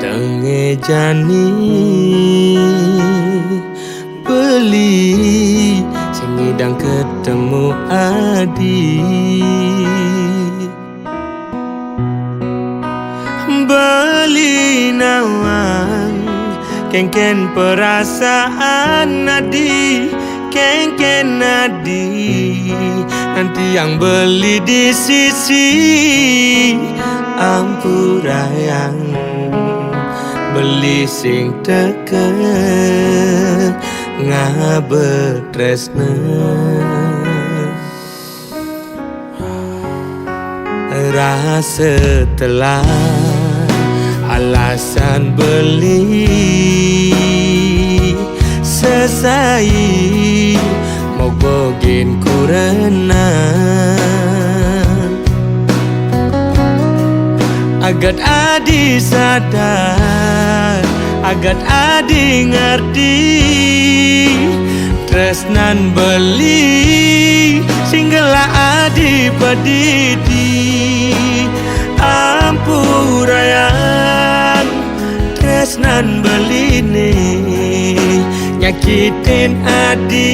Tenge jani beli sing ngidang ketemu adi beli nawang kengken perasaan nadi kengken nadi nanti yang beli di sisi ampurayang beli sing deket ngabetresna rasa telah alasan beli sesai mau bogin kurenan agat adi sadar agat adi ngerti tresnan beli singgala adi pedidi ampurayan tresnan beli nih nyakitin adi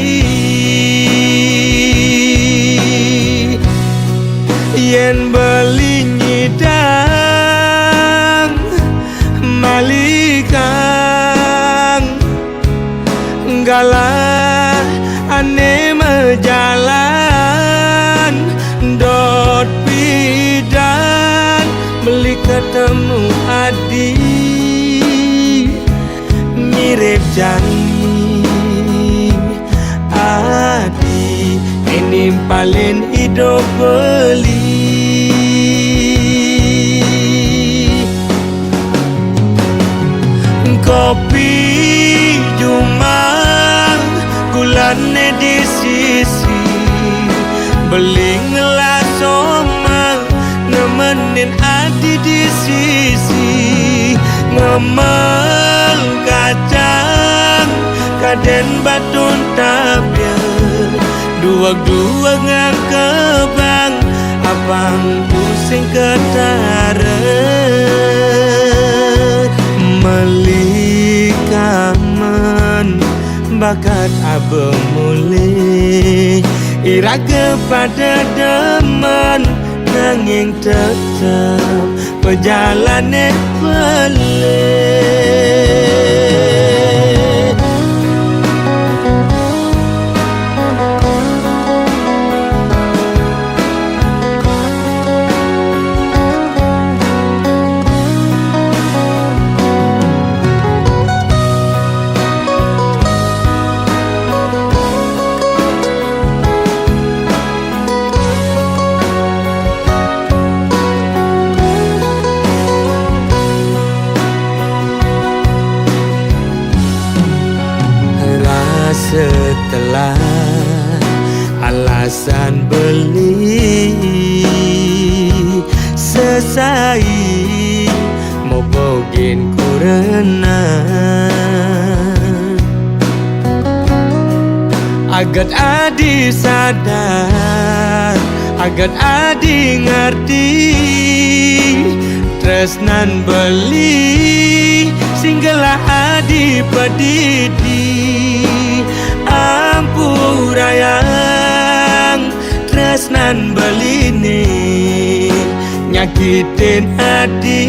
yen beli nyidang malikang galah ane mejalan dot bidan beli ketemu adi mirip janji adi ini paling hidup beli kopi jumang gulane di sisi beli ngelas omang nemenin adi di sisi ngemel kacang kaden batun tabya dua ngakebang abang pusing ketaret melikamen bakat abe mulih ira kepada demen nanging tetap perjalanan beleh setelah alasan beli selesai mau bogin kurenan agat adi sadar agat adi ngerti tresnan beli singgala adi pedidi ampurayang tresnan beli nih nyakitin adi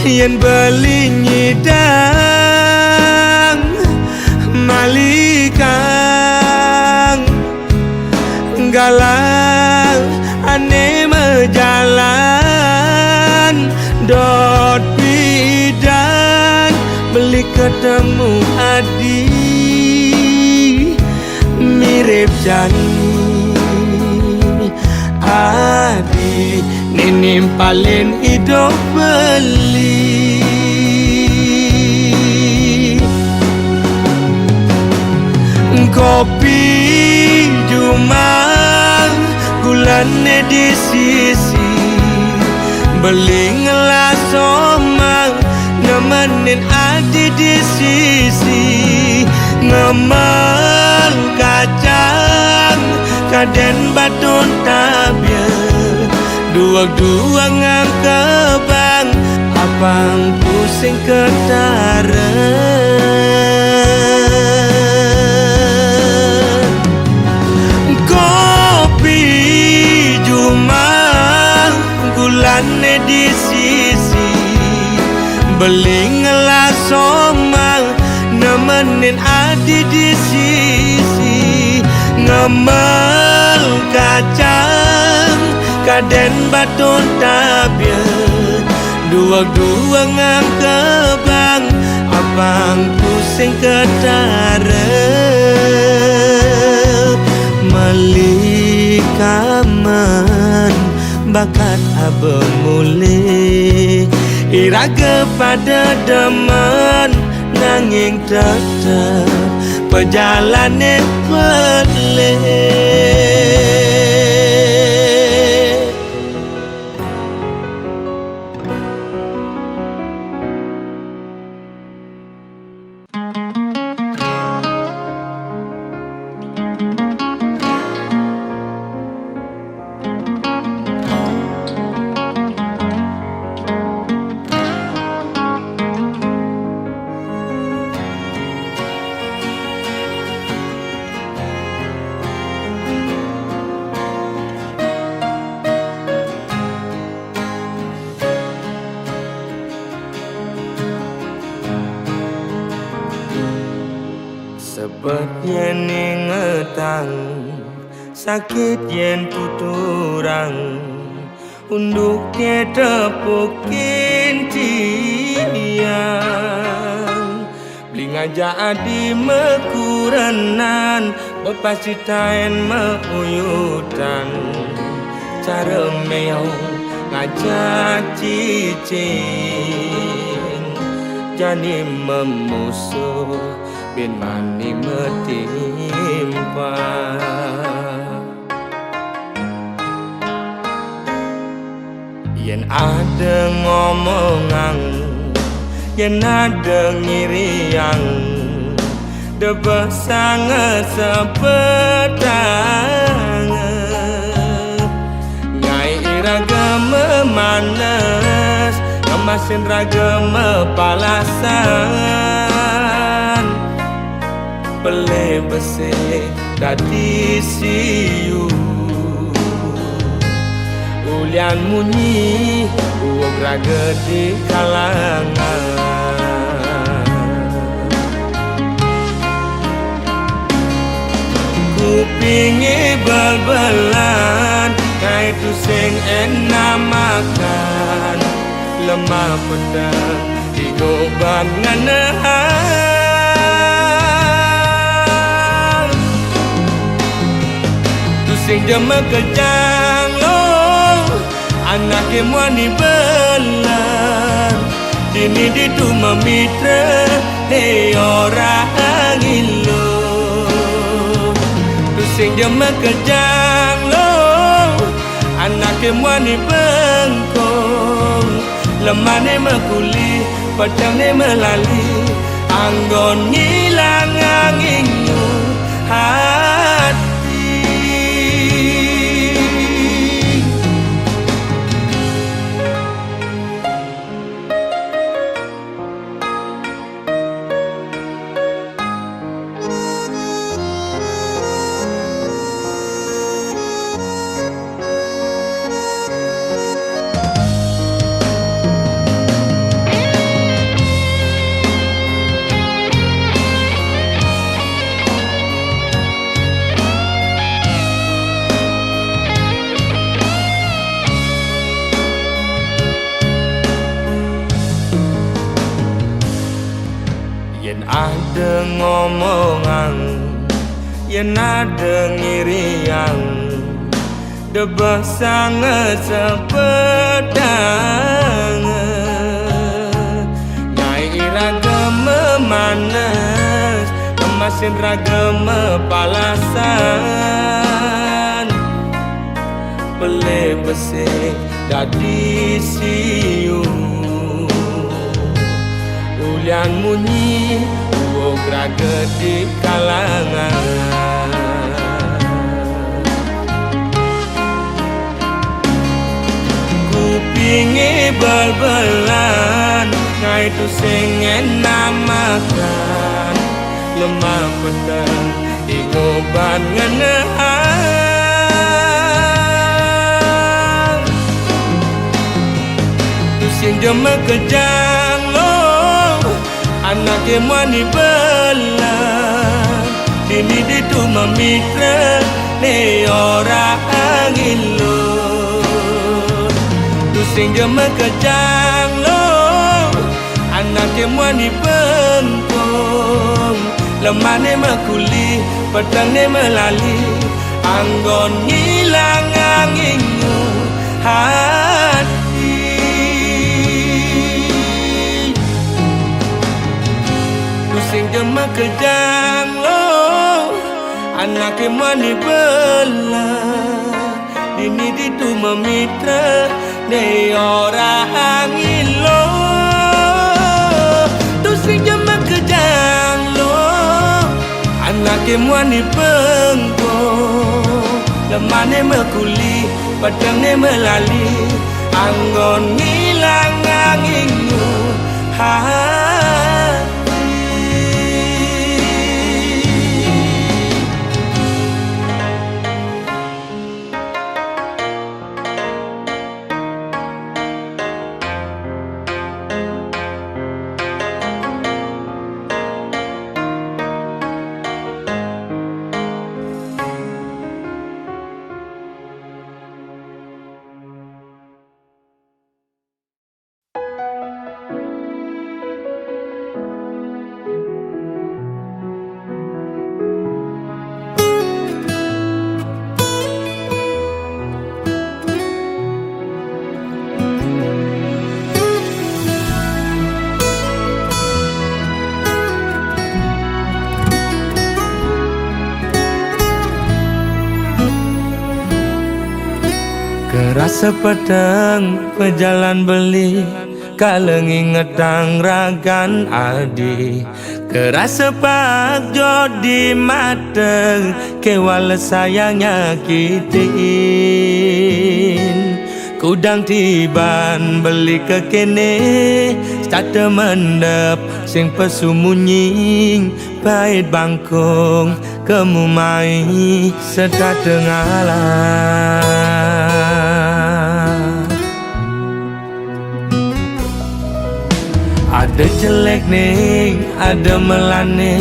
yen beli nyidang malikang galang ane mejalan dot bidan beli ketemu adi mirip janji adi ninim paling hidup beli kopi jumang gulane di sisi beli ngelas omang nemenin adi di sisi ngemel kacang kaden batun tabya dua-dua ngang kebang apang pusing ketaren kopi cuma gulane di sisi beli ngelas omang nemenin adi di sisi ngemel kacang kaden baton tabia dua-dua ngang kebang abang pusing ketare malikaman bakat abang mulai iraga pada demen nanging tetap perjalanan pelik sebab yen ingetang sakit yen tuturang unduk tepukin tiang beli ngajak adi mekuranan bepasitain meuyutan cara meong ngajak cicing jani memusuh bin mani metimpa yen ada ngomongan yen ada ngiriang debah sangat sepetang ngai iraga memanas kemasin raga mepalasan pele bese dadi siu ulian munyi uog raga di kalangan kupingi bal-balan kai tu sing enak makan lemah pedang digoban nganahan sing jama kejang lo anak emwani belan dini ditu memitra he orang ilo tu sing jama kejang lo anak emwani bengkong lemane makuli padang ne melali anggon ngilang angingu yen ada ngomongan yen ada ngiriang debah sangat sepedang ngai iraga memanas kemasin raga mepalasan pele bese dadi siu ulian munyi uog raga di kalangan wingi bal-balan ngai tu sing enak makan lemah petang ingoban ngenehan tu sing jema kejang lo anak emani belan dini di tu mamitra ne ora angin lo tu sing jema kejang lo anak emani bengkong lemah ne makuli petang ne melali anggon hilang anginmu hati tu sing jema kejang lo anak emani belah dini di tu memitra ne ora angin lo tu sing jema kejang lo anak emani bengkong lemah ne mekuli pedang ne melali anggon hilang anginmu Kerasa pedang pejalan beli kaleng ngetang ragan adi kerasa pak jodi mata kewala sayangnya kitin kudang tiban beli ke kene start mendep sing pesumunying pahit bangkong kemumai sedang tengalah ada jelek nih, ada melane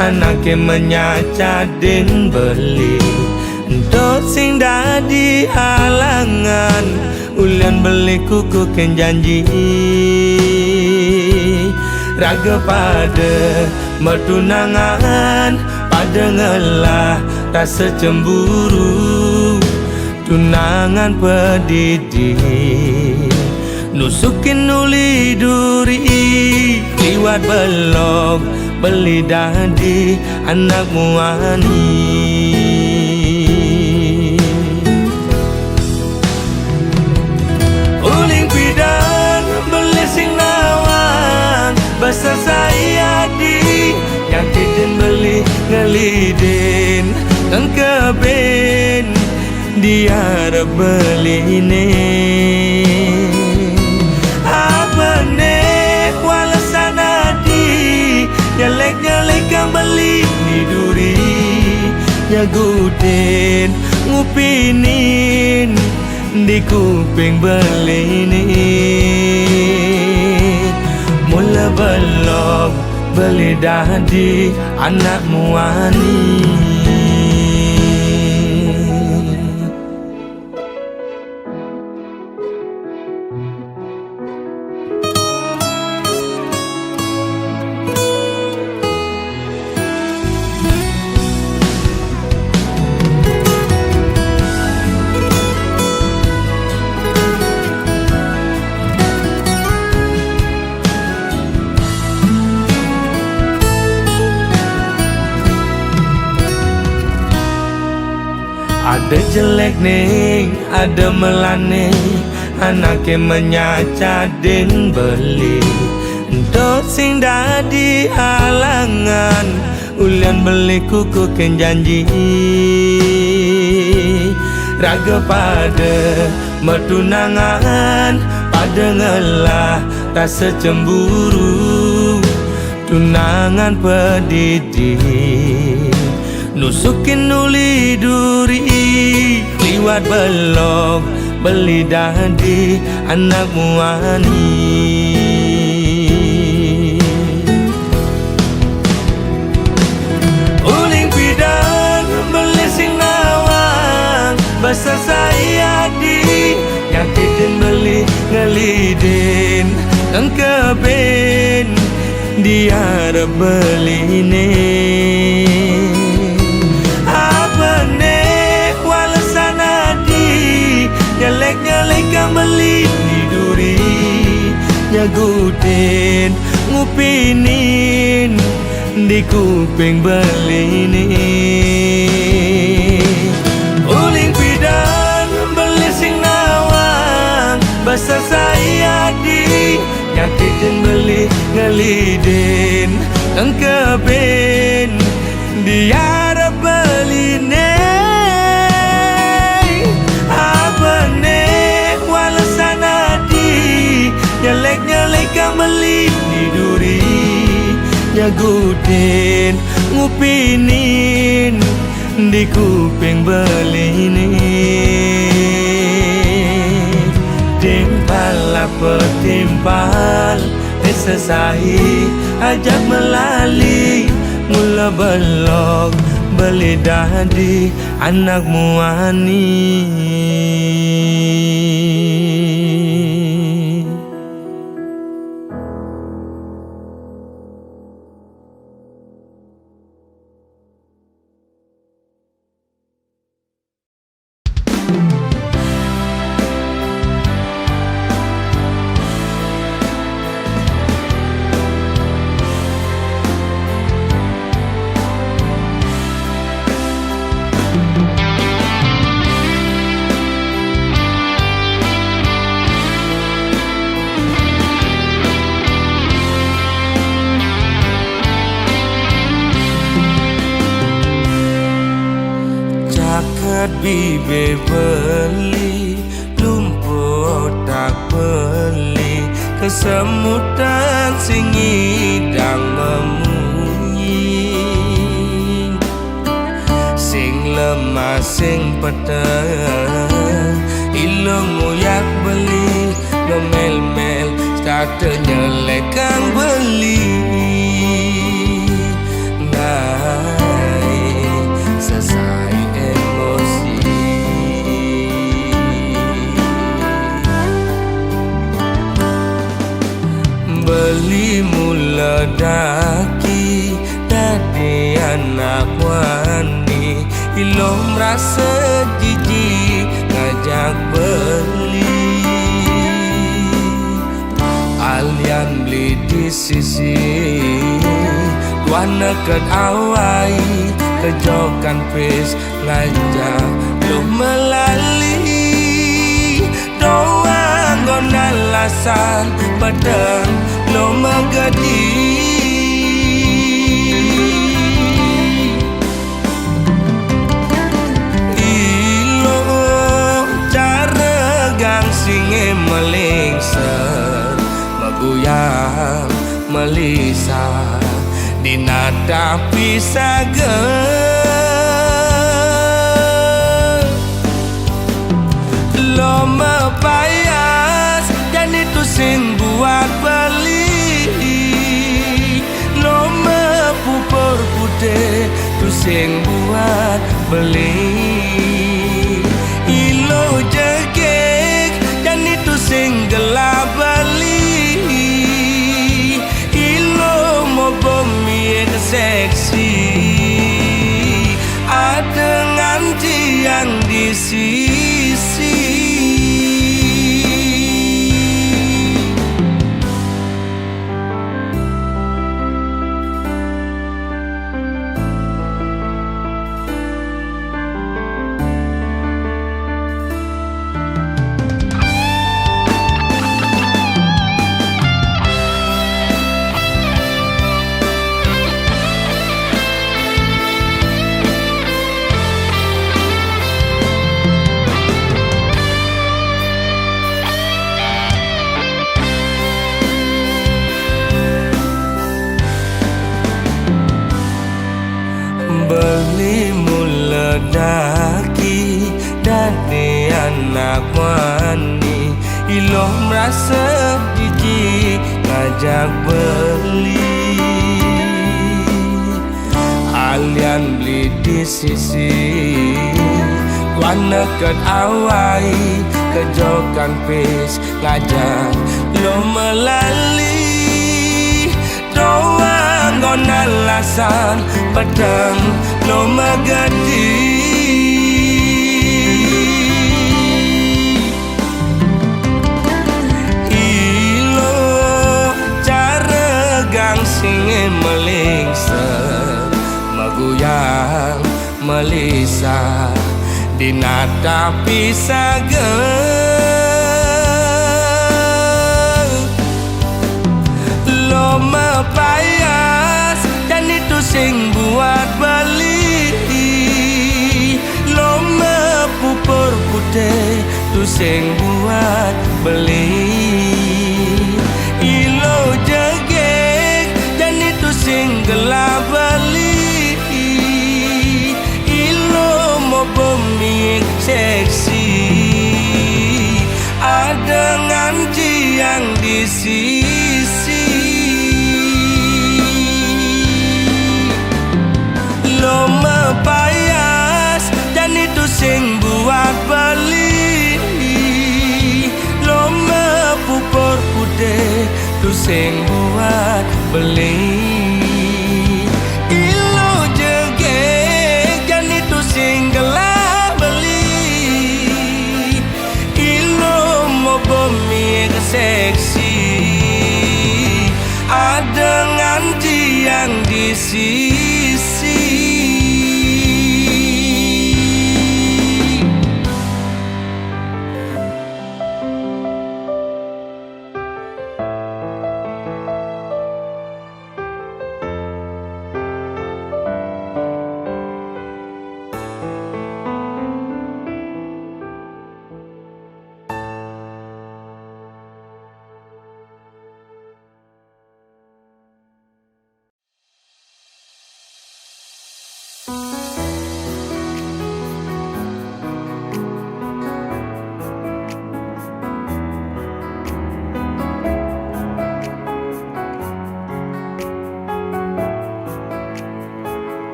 anaknya menyacadin beli untuk sing dadi halangan ulian beli kuku ken janji raga pada mertunangan pada ngelah rasa cemburu tunangan pedidi nusukin uli duri liwat belok beli dadi anak muani uling pidan beli sing nawang bahasa saya di yang titin beli ngelidin dan keben dia beli ini nyalek kang beli ni duri nyagutin ngupinin di kuping beli ni mula belok beli dadi anak muani ada jelek nih, ada melane anaknya menyacadin beli untuk sing dadi halangan ulian beli kuku ken janji raga pada metunangan, pada ngelah rasa cemburu. Tunangan pedidi nusukin nuli duri, liwat belok beli dadi anakmu ani. Uling pidan beli sing nawang, basa saya di nyakitin beli ngelidin nang keben dia beli ini. Apa ne walasan adi nyelek kang beli di duri, nyagutin ngupinin di kuping beli ini. Uling pidan beli sing nawang, basa saya di nyakitin beli ngelidin nang keben dia beli ne. Apa ne walasan adi nyelek kang beli di duri, nyagutin ngupinin di kuping beli ini. Timpal apa timpal esesai ajak melali, mula belok beli dadi anakmu ani. Bibe beli lumpuh tak beli, kesemutan sing ngidang memunyi, sing lemah sing peteng ilmu yak beli memel-mel starte nyelek kang beli. Selesai beli mula daki dadi anak wani, ilom rasa jijik ngajak beli. Alian beli di sisi tuan neket awai, kejokan pis ngajak lu melali. Doang gon alasan pedang lo megadi. Ilo cara gang singe melingser meguyang melisa dinada pisager. Lo mepayas dan itu sing buat beli. Lo mepupur putih tu sing buat beli. Ilo jegek dan itu sing gelap beli. Ilo mau bumi seksi ada nganti yang di sisi. Iloh merasa jijik ngajak beli. Alian beli di sisi warna ket awai kejokan pis ngajak lo melali. Doang ngon alasan pedang lo megadi. Singe melingsa maguyang melisa dinata pisaga. Lo mepayas dan itu sing buat beli. Lo mepupur putih tu sing buat beli. Ilo jegek dan itu sing gelap beli. Ilo mau pemik seksi ada nganci yang di sisi. Lo mepayas dan itu sing buat beli. Lo mepupur putih tu sing buat beli. Ilo jegek dan itu sing gelap beli. Ilo mau pemik seksi ada nganci yang di sisi.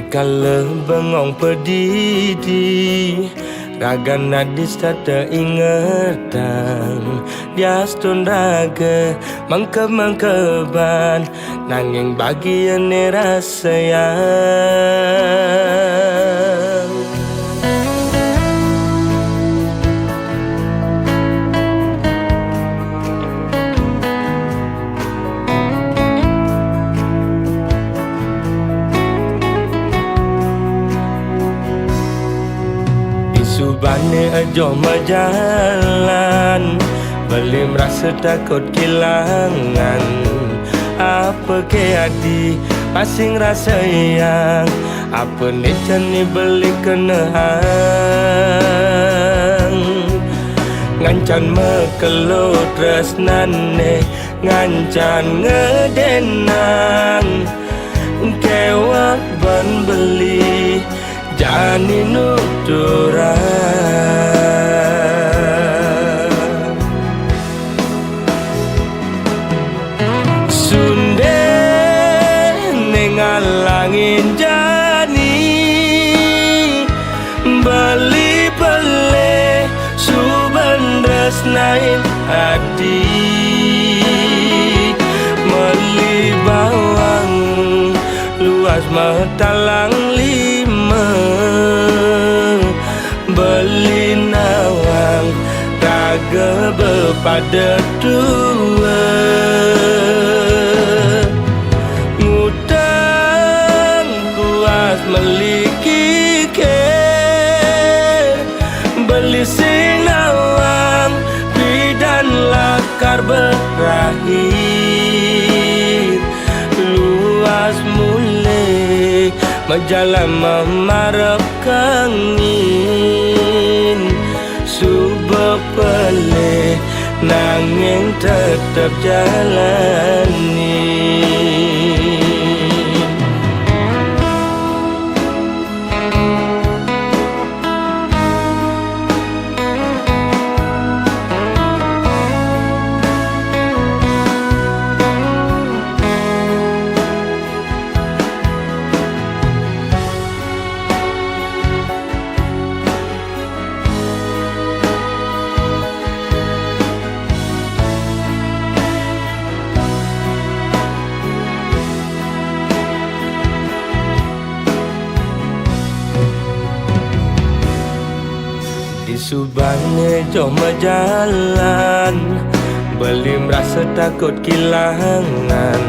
Kalau bengong pedidi raga nadis tak ingatan dia stun raga mangke-mangkeban nanging bagian rasa yang subane ajo majalan beli merasa takut kehilangan apa ke hati masing rasa yang apa ni jani beli kenaan ngancan mekelo tresnane ngancan ngedenang kewat ban beli jani nuturan sunde nengalangin jani beli pele subendes naik hati meli bawang luas matalang beli nawang raga bepada dua ngutang kuas meliki ke beli sinawang bidan lakar berakhir luas mulai majalah memarap kangi pelih nanging tetep jalani. Subane cuma jalan, beli merasa takut kehilangan.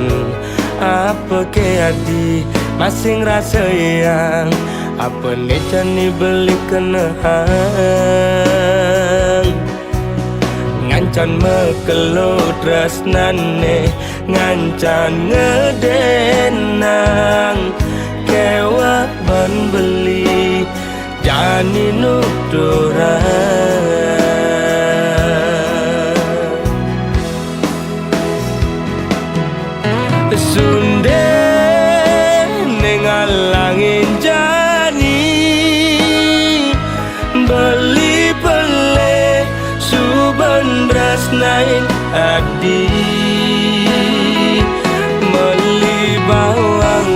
Apa ke hati masing rasa yang apa nih cani beli kenang. Ngancan mekelo tresnane, ngancan ngedenang. Kewak ban beli jani nuturan. Sunde nengalangin jani beli pele suban rasnain adi meli bawang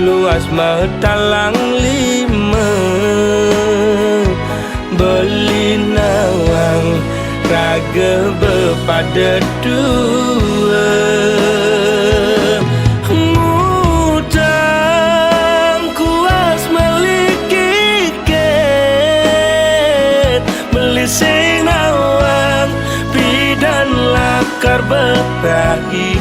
luas matalang lima beli nawang raga bepada dua ngutang kuas meliki ket beli sing nawang bidan lakar berbagi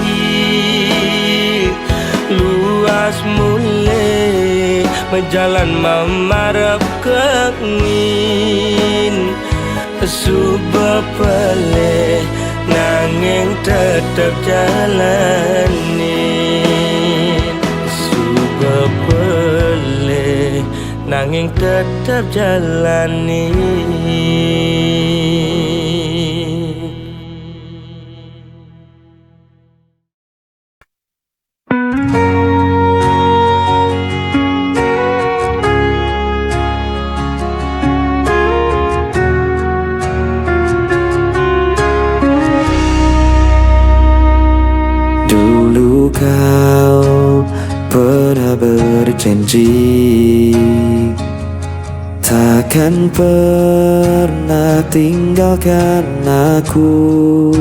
luas mulai menjalan memarap kengin subah pelih nanging tetep jalanin. Subah pelih nanging tetep jalanin. Kau pernah berjanji takkan pernah tinggalkan aku.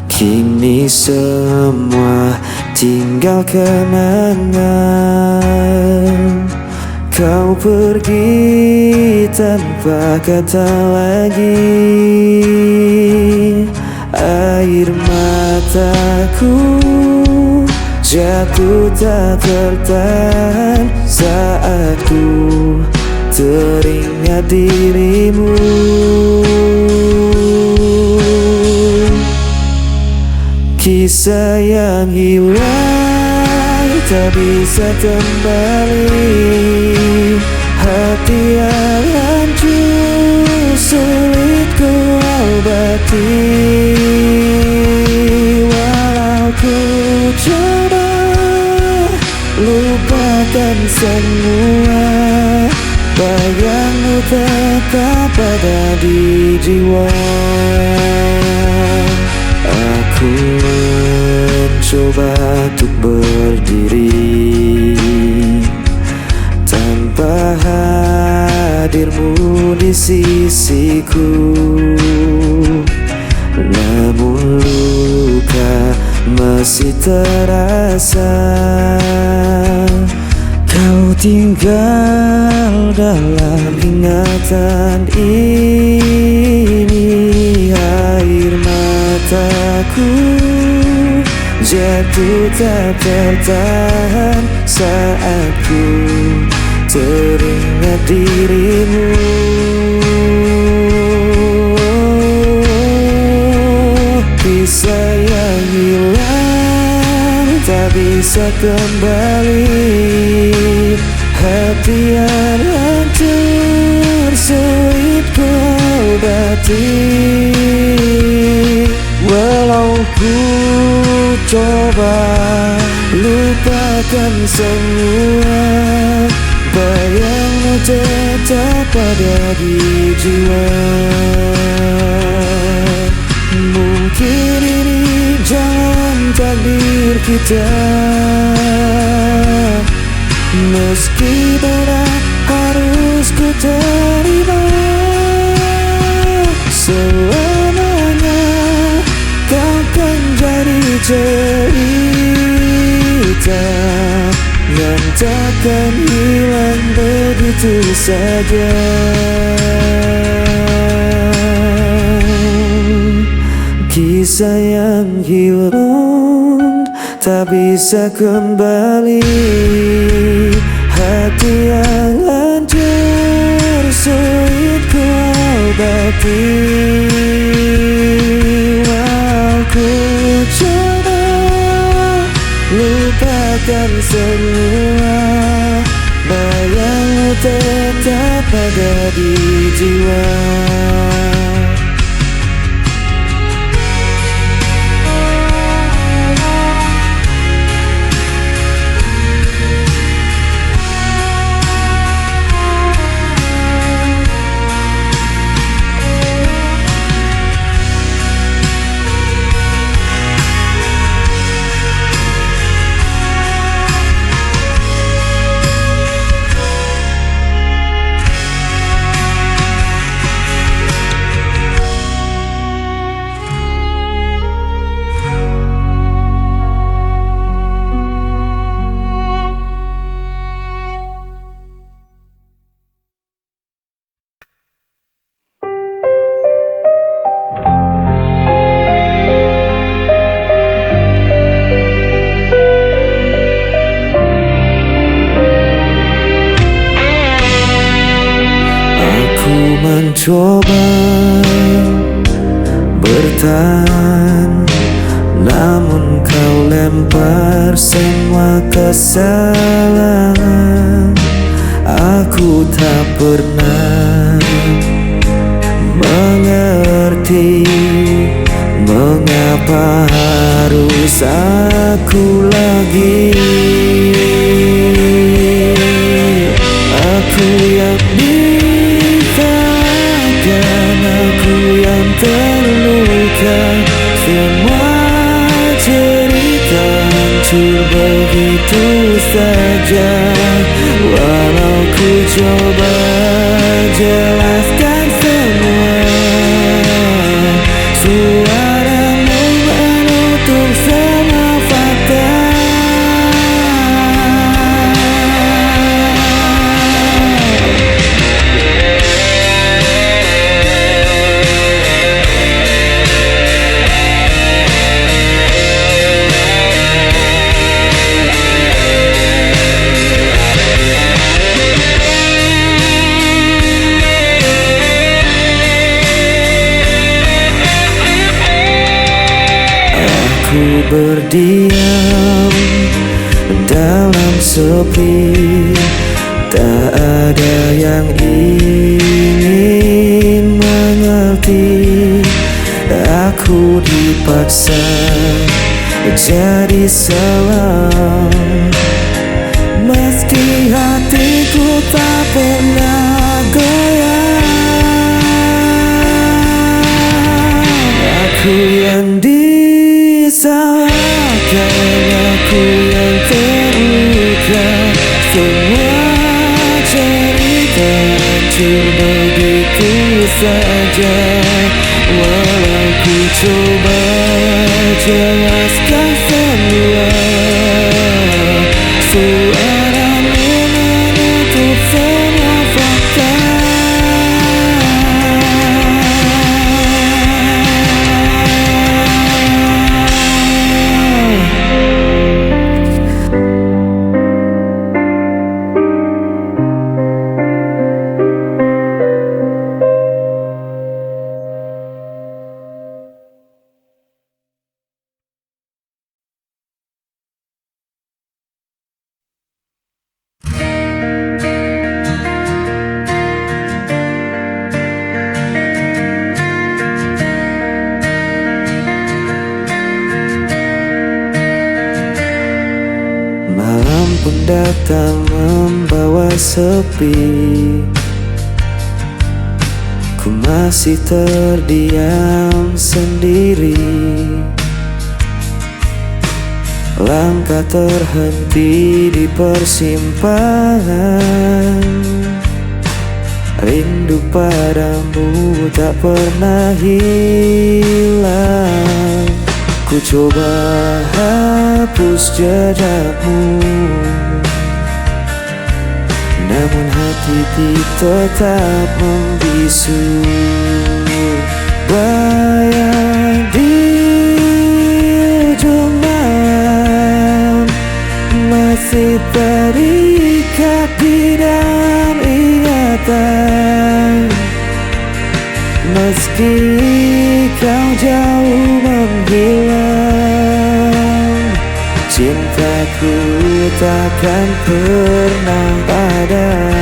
Kini semua tinggal kenangan. Kau pergi tanpa kata lagi. Air mataku jatuh tak tertahan saat ku teringat dirimu. Kisah yang hilang tak bisa kembali. Hati yang hancur sulit ku obati. Walau ku coba lupakan semua, bayangmu tetap ada di jiwa. Aku mencoba untuk berdiri tanpa hadirmu di sisiku. Namun luka masih terasa. Kau tinggal dalam ingatan ini. Air mataku jatuh tak tertahan saat ku teringat dirimu. Kisah yang hilang tak bisa kembali. Hati yang hancur sulit ku kasih. Walau ku coba lupakan semua, bayangmu tetap ada di jiwa. Mungkin ini jalan takdir kita, meski berat harus ku terima. Selamanya kau kan jadi cerita yang takkan hilang begitu saja. Kisah yang hilang tak bisa kembali, hati yang hancur sulit ku obati. Aku coba lupakan semua, bayangmu tetap ada di jiwa. Mencoba bertahan, namun kau lempar semua kesalahan. Aku tak pernah mengerti mengapa harus aku lagi. Aku yang aku yang terluka, semua cerita hancur begitu saja. Walau ku coba jelaskan semua, suaramu menutup semua fakta. Aku berdiam dalam sepi, tak ada yang ingin mengerti. Aku dipaksa jadi selam, meski hatiku tak pernah goyah. Aku yang disalahkan, aku yang terluka, semua cerita hancur begitu saja. Walau ku coba jelaskan semua, suaramu menutup semua fakta. datang membawa sepi. Ku masih terdiam sendiri. Langkah terhenti di persimpangan. Rindu padamu tak pernah hilang. Ku coba hapus jejakmu, namun hati tetap membisu. Bayang di ujung malam masih terikat di dalam ingatan. Meski kau jauh menghilang, cintaku takkan pernah padam.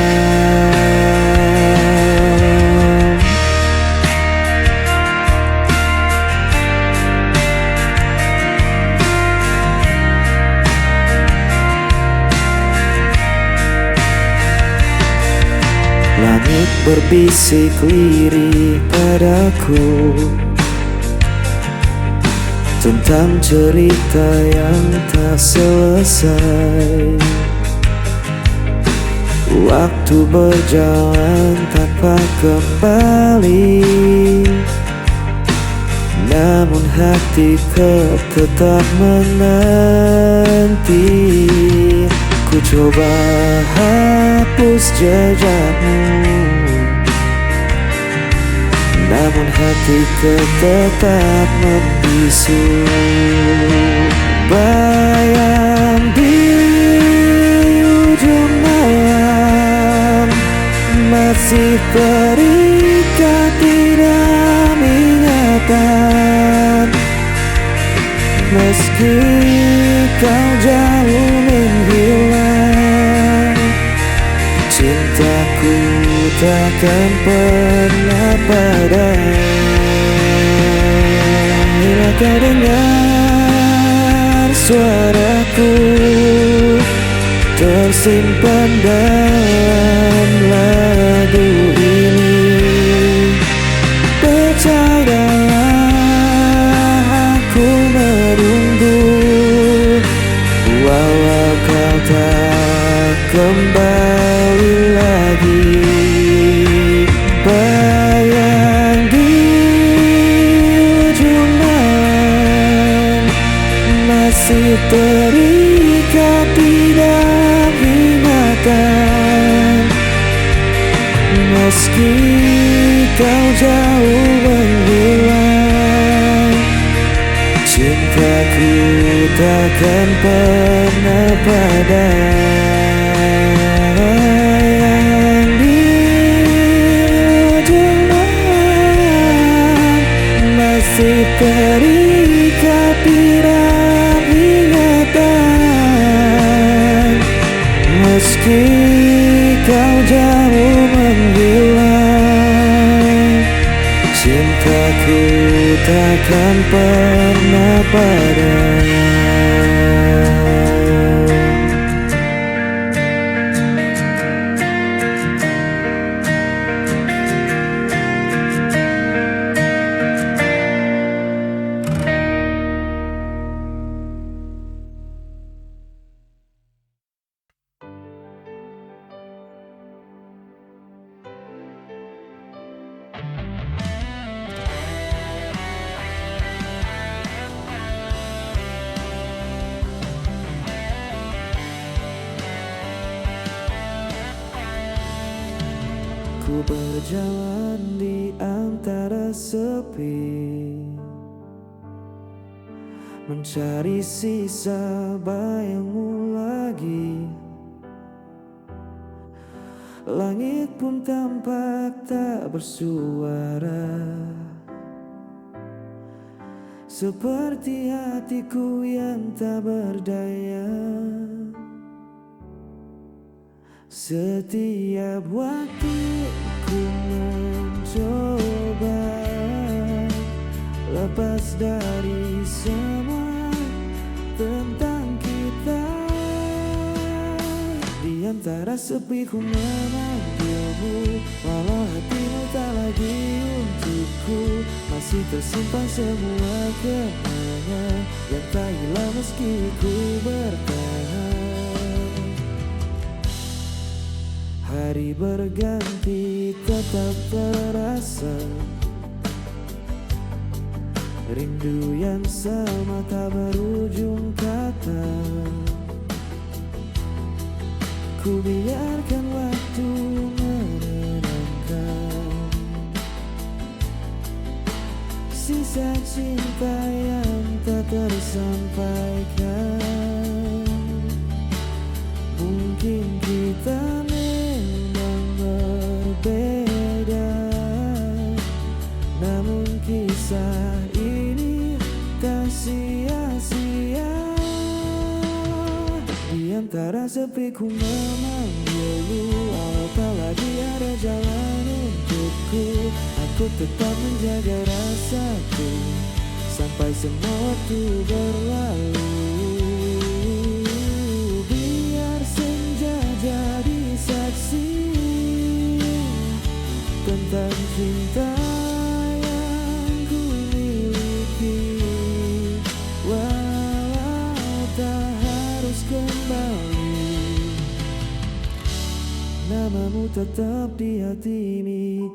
Langit berbisik lirik padaku tentang cerita yang tak selesai. Waktu berjalan tanpa kembali, namun hatiku tetap menanti. Ku coba hapus jejakmu, namun hatiku tetap membisu. Bayang di ujung malam masih terikat di dalam ingatan. Meski kau jauh menghilang, cintaku takkan pernah padam. Bila kau dengar suaraku tersimpan dalam lagu ini, percayalah aku menunggu. Walau kau tak kembali lagi, bayang di ujung malam masih terikat di dalam ingatan. Meski kau jauh menghilang, cintaku takkan pernah padam. Di ujung malam masih terikat di dalam ingatan. Meski kau jauh menghilang, cintaku takkan pernah padam. Ku berjalan di antara sepi, mencari sisa bayangmu lagi. Langit pun tampak tak bersuara, seperti hatiku yang tak berdaya. Setiap waktu ku mencoba lepas dari semua tentang kita, antara sepi ku memanggilmu, walau hatimu tak lagi untukku. Masih tersimpan semua kenangan yang tak hilang meski ku bertahan. Hari berganti tetap terasa, rindu yang sama tak berujung kata. Ku biarkan waktu menenangkan sisa cinta yang tak tersampaikan. Mungkin kita memang berbeda, namun kisah ini tak sia-sia. Di antara sepi ku memanggilmu, walau tak lagi ada jalan untukku. Aku tetap menjaga rasaku sampai semua waktu berlalu. Biar senja jadi saksi tentang cinta yang ku miliki, walau tak harus kembali, namamu tetap di hati ini.